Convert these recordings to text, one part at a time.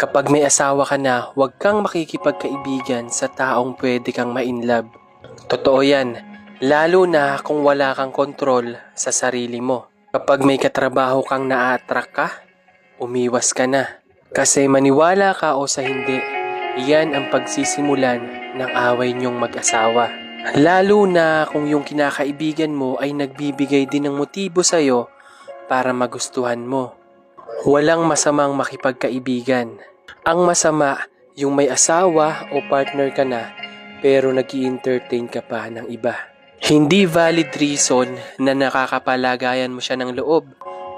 Kapag may asawa ka na, huwag kang makikipagkaibigan sa taong pwede kang ma-inlove. Totoo yan, lalo na kung wala kang kontrol sa sarili mo. Kapag may katrabaho kang na-attract ka, umiwas ka na. Kasi maniwala ka o sa hindi, yan ang pagsisimulan ng away niyong mag-asawa. Lalo na kung yung kinakaibigan mo ay nagbibigay din ng motibo sa'yo para magustuhan mo. Walang masamang makipagkaibigan. Ang masama, yung may asawa o partner ka na pero nag-i-entertain ka pa ng iba. Hindi valid reason na nakakapalagayan mo siya ng loob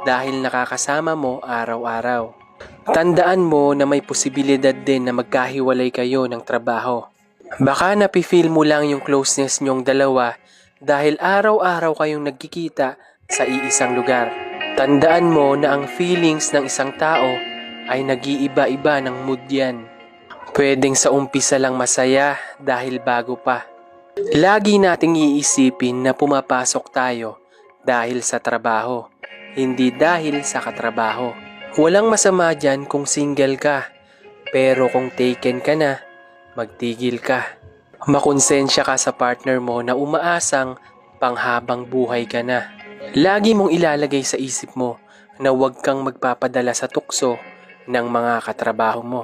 dahil nakakasama mo araw-araw. Tandaan mo na may posibilidad din na magkahiwalay kayo ng trabaho. Baka napifeel mo lang yung closeness nyong dalawa dahil araw-araw kayong nagkikita sa iisang lugar. Tandaan mo na ang feelings ng isang tao ay nag-iiba-iba ng mood yan. Pwedeng sa umpisa lang masaya dahil bago pa. Lagi nating iisipin na pumapasok tayo dahil sa trabaho, hindi dahil sa katrabaho. Walang masama dyan kung single ka, pero kung taken ka na, magtigil ka. Makonsensya ka sa partner mo na umaasang panghabang buhay ka na. Lagi mong ilalagay sa isip mo na huwag kang magpapadala sa tukso ng mga katrabaho mo.